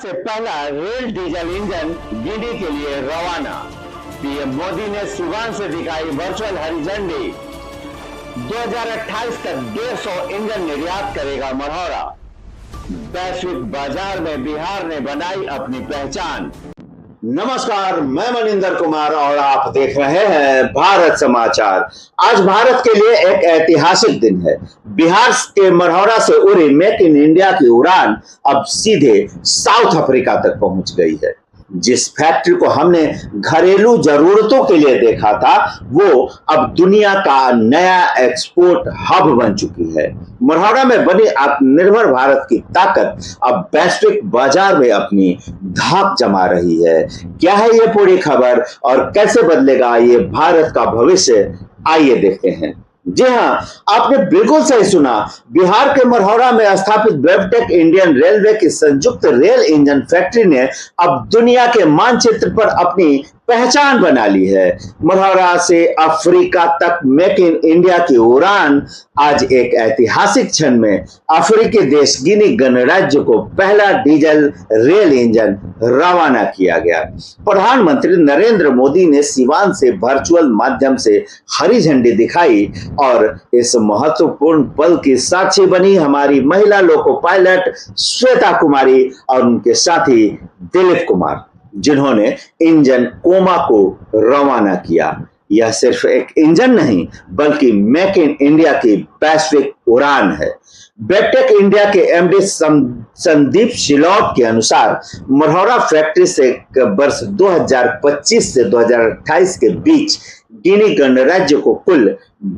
से पहला rail diesel engine गिनी के लिए रवाना। पीएम मोदी ने सुबह से दिखाई वर्चुअल हरी झंडी। 2028 तक 150 इंजन निर्यात करेगा मरहौरा। वैश्विक बाजार में बिहार ने बनाई अपनी पहचान। नमस्कार, मैं मनिंदर कुमार और आप देख रहे हैं भारत समाचार। आज भारत के लिए एक ऐतिहासिक दिन है। बिहार के मरहौरा से उड़ी मेक इन इंडिया की उड़ान अब सीधे साउथ अफ्रीका तक पहुंच गई है। जिस फैक्ट्री को हमने घरेलू जरूरतों के लिए देखा था, वो अब दुनिया का नया एक्सपोर्ट हब बन चुकी है। मरहौरा में बनी आत्मनिर्भर भारत की ताकत अब वैश्विक बाजार में अपनी धाक जमा रही है। क्या है ये पूरी खबर और कैसे बदलेगा ये भारत का भविष्य, आइए देखते हैं। जी हां, आपने बिल्कुल सही सुना। बिहार के मरहौरा में स्थापित वेबटेक इंडियन रेलवे की संयुक्त रेल इंजन फैक्ट्री ने अब दुनिया के मानचित्र पर अपनी पहचान बना ली है। मरहौरा से अफ्रीका तक मेक इन इंडिया की उड़ान आज एक ऐतिहासिक क्षण में अफ्रीकी देश गिनी गणराज्य को पहला डीजल रेल इंजन रवाना किया गया। प्रधानमंत्री नरेंद्र मोदी ने सिवान से वर्चुअल माध्यम से हरी झंडी दिखाई और इस महत्वपूर्ण पल की साक्षी बनी हमारी महिला लोको पायलट श्वेता कुमारी और उनके साथी दिलीप कुमार, जिन्होंने इंजन कोमा को रवाना किया। यह सिर्फ एक इंजन नहीं बल्कि मेक इन इंडिया की वैश्विक उड़ान है। वेबटेक इंडिया के एमडी संदीप सिलौट के अनुसार मरहौरा फैक्ट्री से वर्ष 2025 से 2028 के बीच गिनी गणराज्य को कुल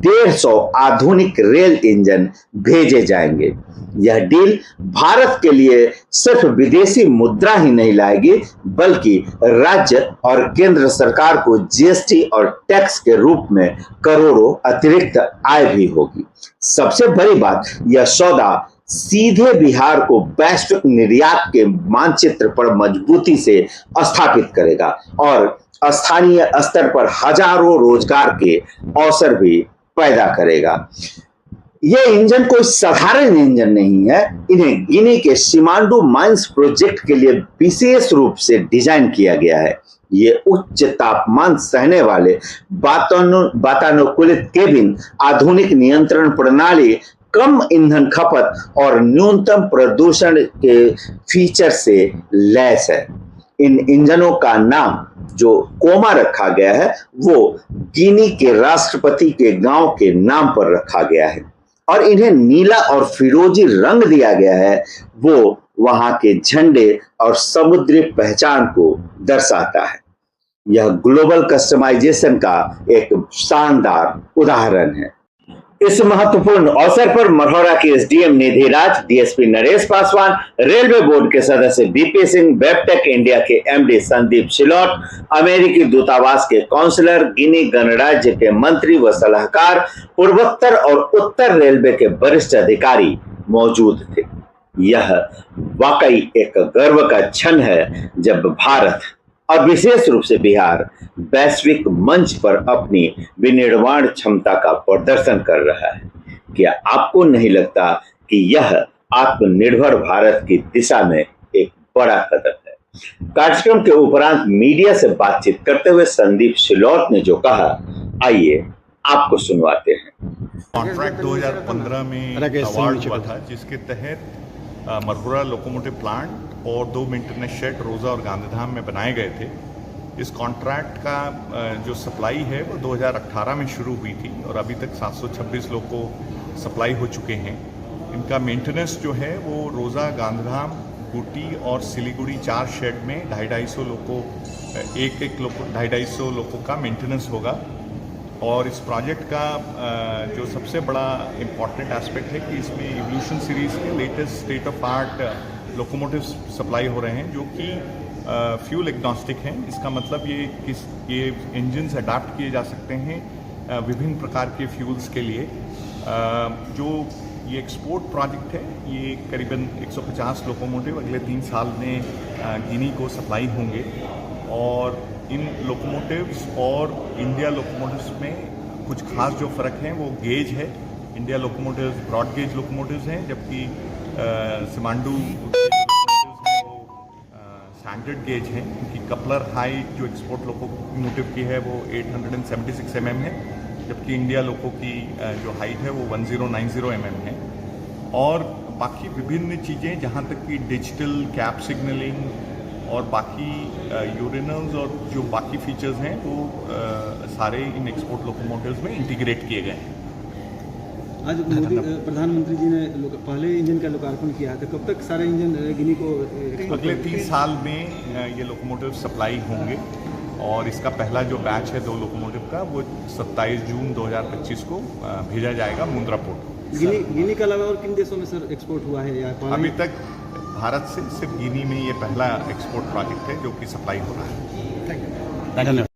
150 आधुनिक रेल इंजन भेजे जाएंगे। यह डील भारत के लिए सिर्फ विदेशी मुद्रा ही नहीं लाएगी बल्कि राज्य और केंद्र सरकार को जीएसटी और टैक्स के रूप में करोड़ों अतिरिक्त आय भी होगी। सबसे बड़ी बात, यह सौदा सीधे बिहार को वैश्विक निर्यात के मानचित्र पर मजबूती से स्थापित करेगा और स्थानीय स्तर पर हजारों रोजगार के अवसर भी पैदा करेगा। ये इंजन कोई साधारण इंजन नहीं है। इन्हें गिनी के सिमांडू माइंस प्रोजेक्ट के लिए विशेष रूप से डिजाइन किया गया है। ये उच्च तापमान सहने वाले वातानुकूलित केबिन, आधुनिक नियंत्रण प्रणाली, कम ईंधन खपत और न्यूनतम प्रदूषण के फीचर से लैस है। इन इंजनों का नाम जो कोमा रखा गया है वो गिनी के राष्ट्रपति के गांव के नाम पर रखा गया है और इन्हें नीला और फिरोजी रंग दिया गया है। वो वहां के झंडे और समुद्री पहचान को दर्शाता है। यह ग्लोबल कस्टमाइजेशन का एक शानदार उदाहरण है। इस महत्वपूर्ण अवसर पर मरहौरा के SDM Nidhi Raj, DSP Naresh Paswan, railway board के सदस्य बीपी सिंह, वेबटेक इंडिया के एमडी संदीप सिलौट, अमेरिकी दूतावास के काउंसलर, गिनी गणराज्य के मंत्री व सलाहकार, पूर्वोत्तर और उत्तर रेलवे के वरिष्ठ अधिकारी मौजूद थे। यह वाकई एक गर्व का क्षण है जब भारत और विशेष रूप से बिहार वैश्विक मंच पर अपनी विनिर्माण क्षमता का प्रदर्शन कर रहा है। क्या आपको नहीं लगता कि यह आत्मनिर्भर भारत की दिशा में एक बड़ा कदम है? कार्यक्रम के उपरांत मीडिया से बातचीत करते हुए संदीप सिलौट ने जो कहा, आइए आपको सुनवाते हैं। कॉन्ट्रैक्ट 2015 में अवार्ड हुआ था जिसके तहत मरहौरा लोकोमोटिव प्लांट और 2 मेंटेनेंस शेड रोजा और गांधीधाम में बनाए गए थे। इस कॉन्ट्रैक्ट का जो सप्लाई है वो 2018 में शुरू हुई थी और अभी तक 726 लोग को सप्लाई हो चुके हैं। इनका मेंटेनेंस जो है वो रोजा, गांधीधाम, गुटी और सिलीगुड़ी 4 शेड में 250 लोग को एक 250 लोगों का मेंटेनेंस होगा। और इस प्रोजेक्ट का जो सबसे बड़ा इम्पॉर्टेंट एस्पेक्ट है कि इसमें इवोल्यूशन सीरीज़ के latest state of art locomotive supply हो रहे हैं जो कि फ्यूल एग्नोस्टिक हैं। इसका मतलब ये इंजन्स अडाप्ट किए जा सकते हैं विभिन्न प्रकार के फ्यूल्स के लिए। जो ये एक्सपोर्ट प्रोजेक्ट है, ये करीबन 150 लोकोमोटिव अगले 3 साल में गिनी को सप्लाई होंगे और इन लोकोमोटिव्स और इंडिया लोकोमोटिव्स में कुछ खास जो फ़र्क है वो गेज है। India locomotives broad gauge locomotives हैं जबकि सिमांडू लोकोमोटिव्स हैं वो स्टैंडर्ड गेज है। उनकी कपलर हाइट जो एक्सपोर्ट लोकोमोटिव की है वो 876 mm है, जबकि इंडिया लोको की जो हाइट है वो 1090 mm है। और बाकी विभिन्न चीज़ें जहाँ तक कि डिजिटल कैब सिग्नलिंग और बाकी यूरिनल्स और जो बाकी फीचर्स हैं वो सारे इन एक्सपोर्ट लोकोमोटिव्स में इंटीग्रेट किए गए हैं। आज मोदी प्रधानमंत्री जी ने पहले इंजन का लोकार्पण किया है, तो कब तक सारे इंजन गिनी को अगले 3 साल में ये लोकोमोटिव सप्लाई होंगे और इसका पहला जो बैच है 2 लोकोमोटिव का वो 27 जून 2025 को भेजा जाएगा मुंद्रा पोर्ट। गिनी के अलावा और किन देशों में सर एक्सपोर्ट हुआ है या अभी तक भारत से सिर्फ गिनी में ये पहला एक्सपोर्ट प्रोजेक्ट है जो कि सप्लाई हो रहा है। धन्यवाद।